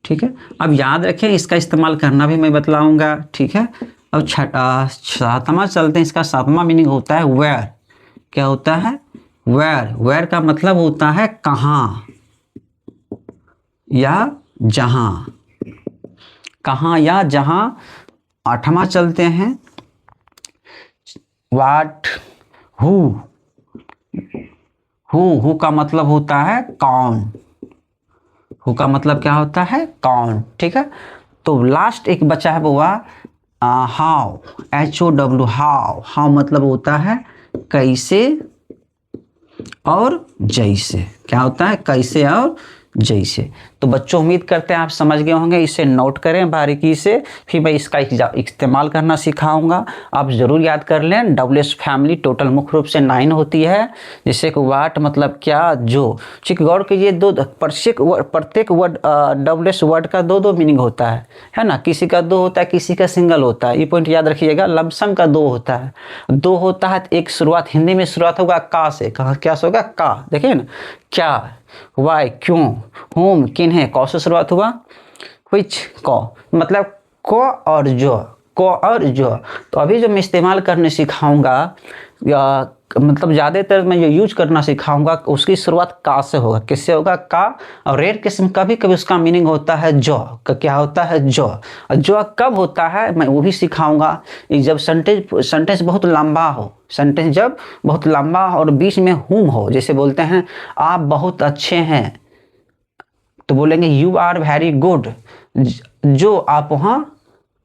ठीक है, अब याद रखें, इसका इस्तेमाल करना भी मैं बतलाऊंगा। ठीक है, अब सातवां चलते हैं, इसका सातवां मीनिंग होता है वेयर। क्या होता है? वेयर। वेयर का मतलब होता है कहाँ या जहाँ, कहाँ या जहाँ। आठवां चलते हैं, व्हाट, हु। हु का मतलब होता है कौन। हु का मतलब क्या होता है? कौन। ठीक है। तो लास्ट एक बचा है वो हाउ, HOW, हाउ। हाउ मतलब होता है कैसे और जैसे। क्या होता है? कैसे और जैसे। तो बच्चों उम्मीद करते हैं आप समझ गए होंगे, इसे नोट करें बारीकी से, फिर मैं इसका इस्तेमाल करना सिखाऊंगा। आप ज़रूर याद कर लें। WH फैमिली टोटल मुख्य रूप से 9 होती है, जैसे कि वाट मतलब क्या, जो। ठीक, गौर कीजिए, प्रत्येक वर्ड WH वर्ड का दो मीनिंग होता है ना। किसी का 2 होता है, किसी का सिंगल होता है। ये पॉइंट याद रखिएगा। लमसम का 2 होता है, 2 होता है। एक शुरुआत हिंदी में शुरुआत होगा का से। कहाँ क्या से होगा? का। देखिए ना, क्या, वाई क्यों, होम किन्हें, कौ से शुरुआत हुआ, which को, मतलब को और जो, को और जो। तो अभी जो मैं इस्तेमाल करने सिखाऊंगा, या मतलब ज़्यादातर मैं जो यूज करना सिखाऊंगा, उसकी शुरुआत का से होगा। किससे होगा? का। और रेयर केस में कभी कभी उसका मीनिंग होता है जो का। क्या होता है? जो। और जो कब होता है मैं वो भी सिखाऊंगा। जब सेंटेंस बहुत लंबा हो, सेंटेंस जब बहुत लंबा हो और बीच में हुम हो, जैसे बोलते हैं आप बहुत अच्छे हैं, तो बोलेंगे यू आर वेरी गुड, जो आप वहाँ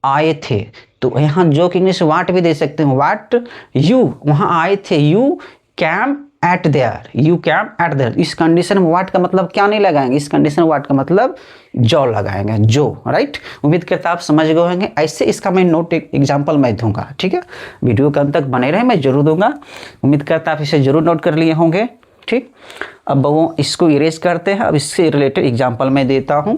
आए थे। तो यहाँ जो की इंग्लिश वाट भी दे सकते हैं, वाट यू वहाँ आए थे, you came eight there, you came eight there. इस कंडीशन में वाट का मतलब क्या नहीं लगाएंगे, इस कंडीशन में वाट का मतलब जो लगाएंगे, जो। राइट। उम्मीद करता आप समझ गए होंगे। ऐसे इसका मैं नोट एग्जाम्पल मैं दूंगा। ठीक है, वीडियो के अंत तक बने रहे, मैं जरूर दूंगा। उम्मीद करता आप इसे जरूर नोट कर लिए होंगे। ठीक, अब वो इसको इरेज करते हैं। अब इससे रिलेटेड एग्जाम्पल मैं देता हूं।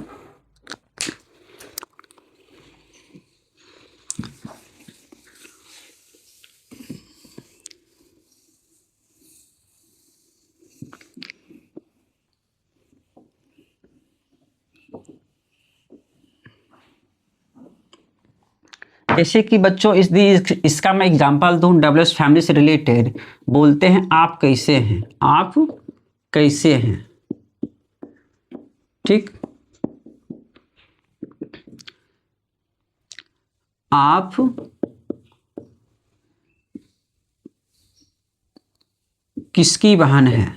जैसे कि बच्चों इसका मैं एग्जांपल दूं, WH फैमिली से रिलेटेड। बोलते हैं आप कैसे हैं, आप कैसे हैं। ठीक, आप किसकी बहन है,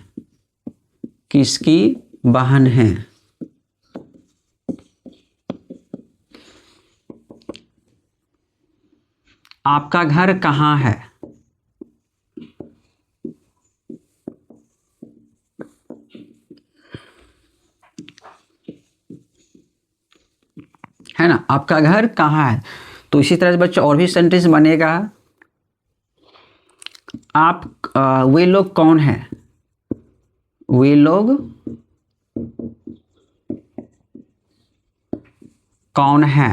किसकी बहन है। आपका घर कहाँ है, है ना, आपका घर कहाँ है। तो इसी तरह से बच्चों और भी सेंटेंस बनेगा। आप वे लोग कौन है, वे लोग कौन है।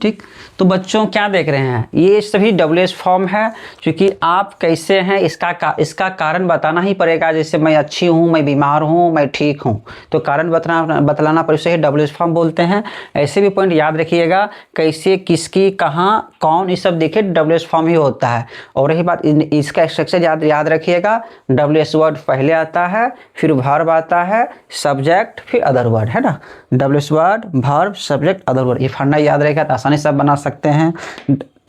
ठीक, तो बच्चों क्या देख रहे हैं, ये सभी WH फॉर्म है। क्योंकि आप कैसे हैं इसका कारण बताना ही पड़ेगा। जैसे मैं अच्छी हूँ, मैं बीमार हूँ, मैं ठीक हूँ, तो कारण बतलाना पड़ेगा, ही WH फॉर्म बोलते हैं। ऐसे भी पॉइंट याद रखिएगा, कैसे, किसकी, कहाँ, कौन, ये सब देखिए WH फॉर्म ही होता है। और रही बात इसका स्ट्रक्चर याद रखिएगा। WH वर्ड पहले आता है, फिर वर्ब आता है, सब्जेक्ट, फिर अदर वर्ड, है ना। WH word, verb, subject, other word, ये फंडा याद रहेगा तो आसानी से आप बना सकते हैं।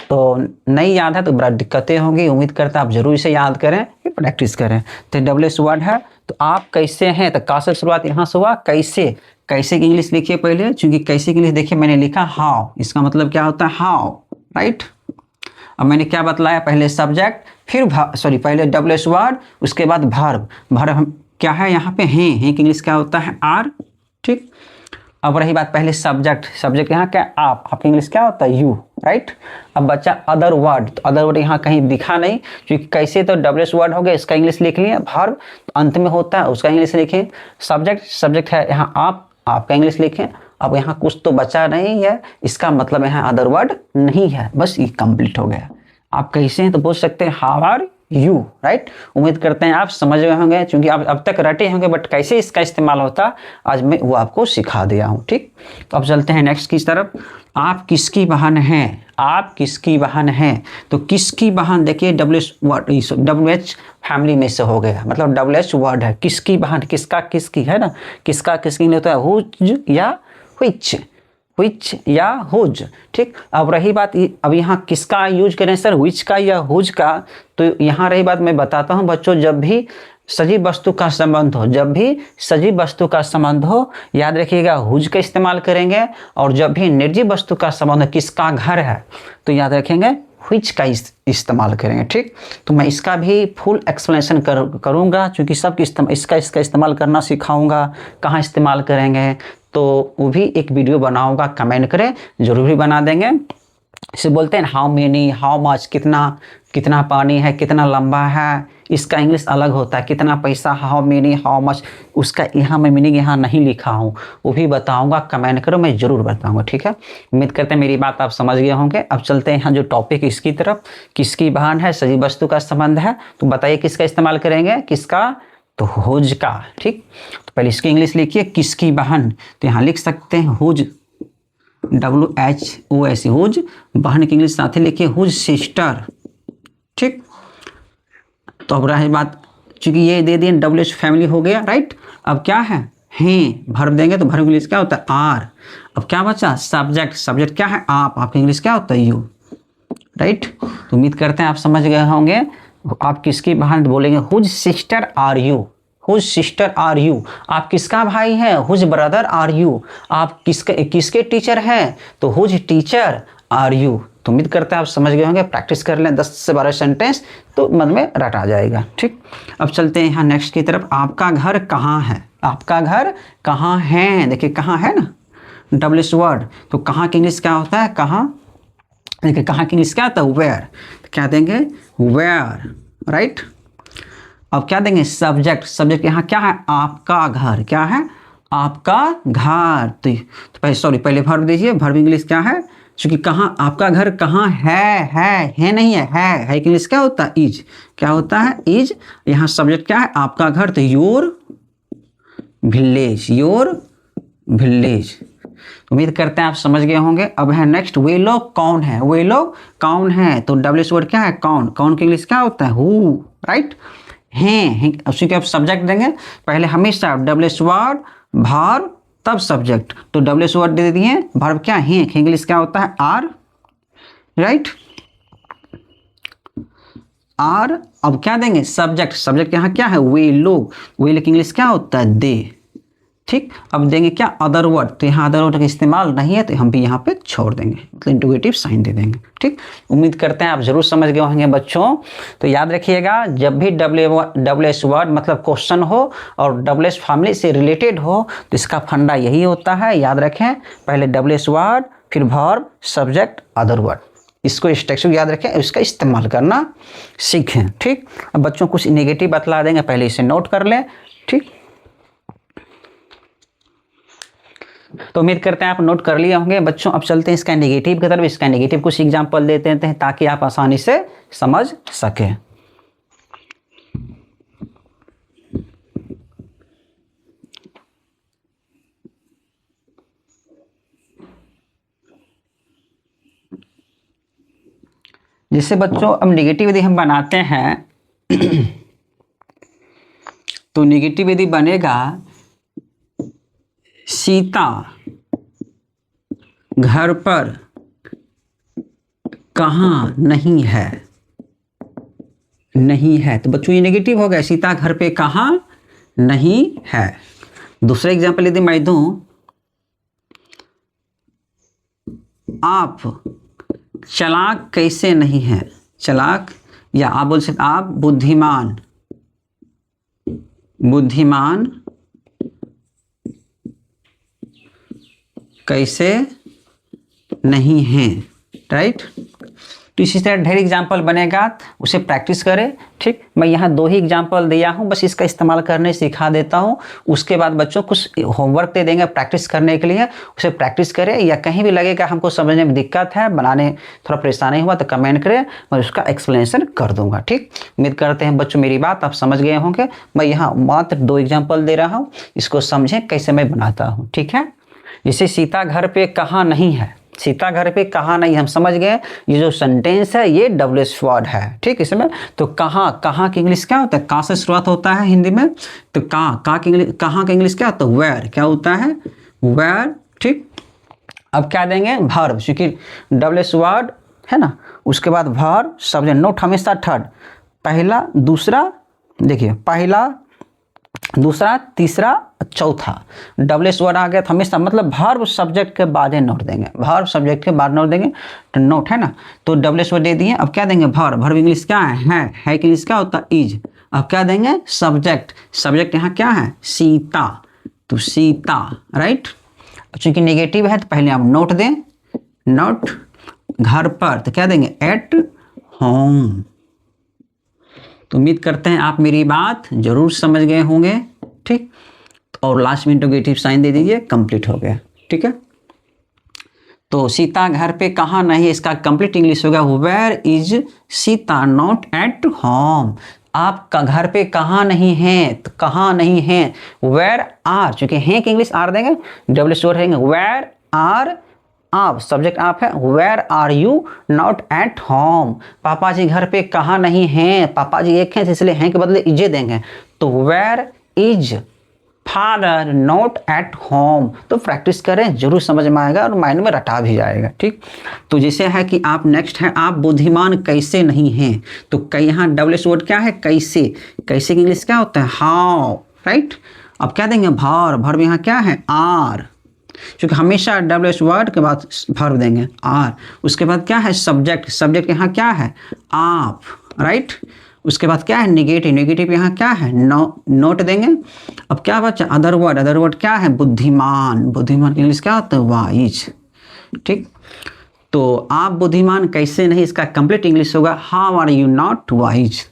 तो नहीं याद है तो बड़ा दिक्कतें होंगी। उम्मीद करता आप जरूर इसे याद करें, प्रैक्टिस करें। तो WH वर्ड है, तो आप कैसे हैं, तो का से शुरुआत यहाँ से हुआ। कैसे, कैसे की इंग्लिश लिखिए पहले, क्योंकि कैसे की इंग्लिश देखिए मैंने लिखा हाउ, इसका मतलब क्या होता है हाउ। राइट। अब मैंने क्या बतलाया, पहले सब्जेक्ट, फिर पहले WH वर्ड, उसके बाद वर्ब। वर्ब क्या है यहाँ पे, हैं की इंग्लिश क्या होता है, आर। ठीक, अब रही बात पहले सब्जेक्ट, सब्जेक्ट यहाँ क्या, आपकी इंग्लिश क्या होता है, यू। राइट। अब बच्चा अदर वर्ड, तो अदर वर्ड यहाँ कहीं दिखा नहीं, क्योंकि कैसे तो WH वर्ड हो गया, इसका इंग्लिश लिख लिया। वर्ब तो अंत में होता है, उसका इंग्लिश लिखें। सब्जेक्ट है यहाँ आपका इंग्लिश लिखें। अब यहाँ कुछ तो बचा नहीं है, इसका मतलब यहाँ अदर वर्ड नहीं है, बस ये कंप्लीट हो गया। आप कैसे हैं तो बोल सकते हैं हाउ आर यू, राइट। उम्मीद करते हैं आप समझ गए होंगे, क्योंकि आप अब तक रटे होंगे, बट कैसे इसका इस्तेमाल होता आज मैं वो आपको सिखा दिया हूँ, ठीक। तो अब चलते हैं नेक्स्ट की तरफ। आप किसकी बहन हैं? आप किसकी बहन हैं? तो किसकी बहन देखिए WH फैमिली में से हो गया, मतलब WH वर्ड है। किसकी बहन, किसका किसकी है ना, किसका किसकी नहीं होता है हुज या which या हुज, ठीक। अब रही बात अब यहाँ किसका यूज करें सर, which का या हुज का, तो यहाँ रही बात मैं बताता हूँ बच्चों, जब भी सजीव वस्तु का संबंध हो, जब भी सजीव वस्तु का संबंध हो, याद रखिएगा हुज का इस्तेमाल करेंगे। और जब भी निर्जीव वस्तु का संबंध हो, किसका घर है, तो याद रखेंगे which का इस्तेमाल करेंगे, ठीक। तो मैं इसका भी फुल एक्सप्लेनेशन करूँगा, क्योंकि सब इसका इस्तेमाल करना सिखाऊंगा, कहाँ इस्तेमाल करेंगे, तो वो भी एक वीडियो बनाऊंगा, कमेंट करें, जरूर भी बना देंगे। इसे बोलते हैं हाउ मेनी, हाउ मच, कितना पानी है, कितना लंबा है, इसका इंग्लिश अलग होता है। कितना पैसा, हाउ मेनी, हाउ मच, उसका यहाँ मैं मीनिंग यहाँ नहीं लिखा हूँ, वो भी बताऊंगा, कमेंट करो, मैं ज़रूर बताऊंगा, ठीक है। उम्मीद करते हैं मेरी बात आप समझ गए होंगे। अब चलते हैं यहाँ जो टॉपिक इसकी तरफ, किसकी बहन है, सजीव वस्तु का संबंध है, तो बताइए किसका इस्तेमाल करेंगे, किसका, तो हुज का, ठीक। तो पहले इसकी इंग्लिश लिखिए, किसकी बहन, तो यहाँ लिख सकते हैं हुज, WHOS, हुज। बहन की इंग्लिश साथ ही लिखिए हुज सिस्टर, ठीक। तो अब रही बात, चूंकि ये दे दिए WH फैमिली हो गया, राइट। अब क्या है, हैं, भर्ब देंगे तो भर्ब की इंग्लिश क्या होता है, आर। अब क्या बचा, सब्जेक्ट क्या है, आप, आपकी इंग्लिश क्या होता है, यू, राइट। तो उम्मीद करते हैं आप समझ गए होंगे। आप किसकी बहन बोलेंगे, whose sister are you, whose sister are you. आप किसका भाई है, हुज ब्रदर आर यू। आप किसके टीचर हैं, तो हुज टीचर आर यू। तो उम्मीद करते हैं आप समझ गए होंगे। प्रैक्टिस कर लें 10 से 12 सेंटेंस, तो मन में रट आ जाएगा, ठीक। अब चलते हैं यहाँ नेक्स्ट की तरफ। आपका घर कहाँ है, आपका घर कहाँ है, देखिए कहाँ है ना, WH वर्ड, तो कहाँ की इंग्लिश क्या होता है, कहाँ, देखिए कहाँ की इंग्लिश क्या होता है, वेयर। क्या देंगे, वेयर, राइट। अब क्या देंगे, सब्जेक्ट यहाँ क्या है, आपका घर, क्या है, आपका घर। तो पहले वर्ब दीजिए, वर्ब इंग्लिश क्या है, क्योंकि कहाँ, आपका घर कहाँ है नहीं है की इंग्लिश क्या होता है, इज, क्या होता है, इज। यहाँ सब्जेक्ट क्या है, आपका घर, तो योर विलेज, योर विलेज। उम्मीद करते हैं आप समझ गए होंगे। अब है नेक्स्ट, वे लोग कौन है, वे लोग कौन है, तो WH वर्ड क्या है, कौन की इंग्लिश क्या होता है, हु, राइट। हैं, उसी के आप सब्जेक्ट देंगे, पहले हमेशा WH वर्ड वर्ब तब सब्जेक्ट, तो WH वर्ड दे दिए, वर्ब क्या है, इंग्लिश क्या होता है, आर, राइट, आर। अब क्या देंगे, सब्जेक्ट यहाँ क्या है, वे लोग की इंग्लिश क्या होता है, दे, ठीक। अब देंगे क्या, अदर वर्ड, तो यहाँ अदर वर्ड का इस्तेमाल नहीं है, तो हम भी यहाँ पे छोड़ देंगे, मतलब इंटीग्रेटिव साइन दे देंगे, ठीक। उम्मीद करते हैं आप जरूर समझ गए होंगे बच्चों। तो याद रखिएगा, जब भी WH वर्ड मतलब क्वेश्चन हो और WH फैमिली से रिलेटेड हो, तो इसका फंडा यही होता है, याद रखें, पहले WH वर्ड, फिर वर्ब, सब्जेक्ट, अदर वर्ड, इसको स्ट्रक्चर याद रखें, इसका इस्तेमाल करना सीखें, ठीक। अब बच्चों कुछ नेगेटिव बतला देंगे, पहले इसे नोट कर लें, ठीक। तो उम्मीद करते हैं आप नोट कर लिए होंगे बच्चों। अब चलते हैं इसका नेगेटिव की तरफ। इसका नेगेटिव कुछ एग्जांपल देते हैं ताकि आप आसानी से समझ सकें। जैसे बच्चों अब नेगेटिव यदि हम बनाते हैं तो नेगेटिव यदि बनेगा, सीता घर पर कहाँ नहीं है, तो बच्चों ये नेगेटिव हो गया, सीता घर पे कहाँ नहीं है। दूसरा एग्जांपल यदि मैं दूं, आप चालाक कैसे नहीं है, चालाक, या आप बोल सकते आप बुद्धिमान कैसे नहीं है, राइट। तो इसी तरह ढेर एग्जाम्पल बनेगा, उसे प्रैक्टिस करें। ठीक, मैं यहाँ 2 ही एग्जाम्पल दिया हूँ, बस इसका इस्तेमाल करने सिखा देता हूँ। उसके बाद बच्चों कुछ होमवर्क दे देंगे प्रैक्टिस करने के लिए, उसे प्रैक्टिस करें। या कहीं भी लगेगा हमको समझने में दिक्कत है, बनाने थोड़ा परेशानी हुआ तो कमेंट करें, मैं उसका एक्सप्लेनेशन कर दूंगा। ठीक, उम्मीद करते हैं बच्चों मेरी बात आप समझ गए होंगे। मैं यहाँ मात्र 2 एग्जाम्पल दे रहा हूँ, इसको समझें कैसे मैं बनाता हूँ। ठीक है, जैसे सीता घर पे कहाँ नहीं है, सीता घर पे कहाँ नहीं, हम समझ गए। ये जो सेंटेंस है ये डबल वर्ड है। ठीक, इसमें तो कहाँ, कहाँ की इंग्लिश क्या होता है, कहाँ से शुरुआत होता है हिंदी में, तो कहाँ की इंग्लिश, कहाँ का इंग्लिश क्या होता है, वेयर, क्या होता है, वेयर। ठीक, अब क्या देंगे, वर्ब, क्योंकि डबल वर्ड है ना, उसके बाद वर्ब, सब्जेक्ट, नोट हमेशा थर्ड, पहला दूसरा, देखिए पहला दूसरा तीसरा चौथा, डबल वर्ड आ गया तो हमेशा मतलब वर्ब सब्जेक्ट के बाद नोट देंगे, वर्ब सब्जेक्ट के बाद नोट देंगे, तो नोट है ना, तो डबल वर्ड दे दिए। अब क्या देंगे, वर्ब, वर्ब इंग्लिश क्या है कि इंग्लिश क्या होता है, इज। अब क्या देंगे, सब्जेक्ट, सब्जेक्ट यहाँ क्या है, सीता, तो सीता, राइट। चूंकि नेगेटिव है तो पहले आप नोट दें, नोट, घर पर तो क्या देंगे, एट होम। तो उम्मीद करते हैं आप मेरी बात जरूर समझ गए होंगे। ठीक, और लास्ट में इंटरोगेटिव साइन दे दीजिए, कंप्लीट हो गया। ठीक है, तो सीता घर पे कहाँ नहीं, इसका कंप्लीट इंग्लिश होगा where is Sita not at home. आपका घर पे कहाँ नहीं है, तो कहाँ नहीं है, वेयर आर, चूंकि हैं की इंग्लिश आर देंगे, डबल स्टोर रहेंगे, वेयर आर आप, सब्जेक्ट आप है, where are you not at home. पापा जी घर पे कहाँ नहीं हैं, पापा जी एक हैं इसलिए हैं के बदले इजे देंगे, तो where is father not at home. तो प्रैक्टिस करें, जरूर समझ में आएगा और माइंड में रटा भी जाएगा। ठीक, तो जैसे है कि आप नेक्स्ट है, आप बुद्धिमान कैसे नहीं हैं, तो कई यहाँ डबल वर्ड क्या है, कैसे, कैसे की इंग्लिश क्या होता है, हाउ, राइट। अब क्या देंगे, वर्ब, वर्ब यहाँ क्या है, आर, क्योंकि हमेशा डबल वर्ड के बाद वर्ब देंगे, आर। उसके बाद क्या है, सब्जेक्ट, सब्जेक्ट यहाँ क्या है, आप, राइट। उसके बाद क्या है, नेगेटिव, नेगेटिव यहाँ क्या है, नोट देंगे। अब क्या बचा, अदर वर्ड, अदर वर्ड क्या है, बुद्धिमान, बुद्धिमान इंग्लिश क्या होता है, वाइज। ठीक, तो आप बुद्धिमान कैसे नहीं, इसका कंप्लीट इंग्लिश होगा how are you not wise.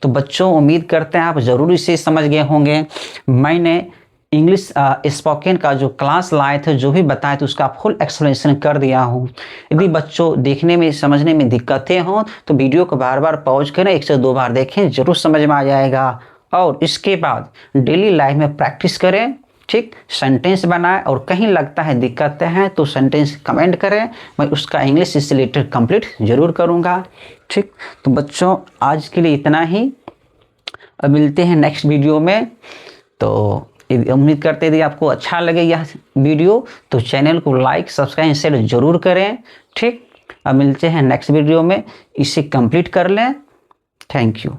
तो बच्चों उम्मीद करते हैं आप जरूर इसे समझ गए होंगे। मैंने इंग्लिश स्पोकन का जो क्लास लाए थे, जो भी बताए थे, उसका फुल एक्सप्लेनेशन कर दिया हूँ। यदि बच्चों देखने में समझने में दिक्कतें हों तो वीडियो को बार बार पॉज करें, 1 से 2 बार देखें, जरूर समझ में आ जाएगा। और इसके बाद डेली लाइफ में प्रैक्टिस करें। ठीक, सेंटेंस बनाएं, और कहीं लगता है दिक्कतें हैं तो सेंटेंस कमेंट करें, मैं उसका इंग्लिश से रिलेटेड कंप्लीट जरूर करूँगा। ठीक, तो बच्चों आज के लिए इतना ही, अब मिलते हैं नेक्स्ट वीडियो में। तो उम्मीद करते यदि आपको अच्छा लगे यह वीडियो तो चैनल को लाइक सब्सक्राइब शेयर जरूर करें। ठीक, अब मिलते हैं नेक्स्ट वीडियो में, इसे कंप्लीट कर लें। Thank you.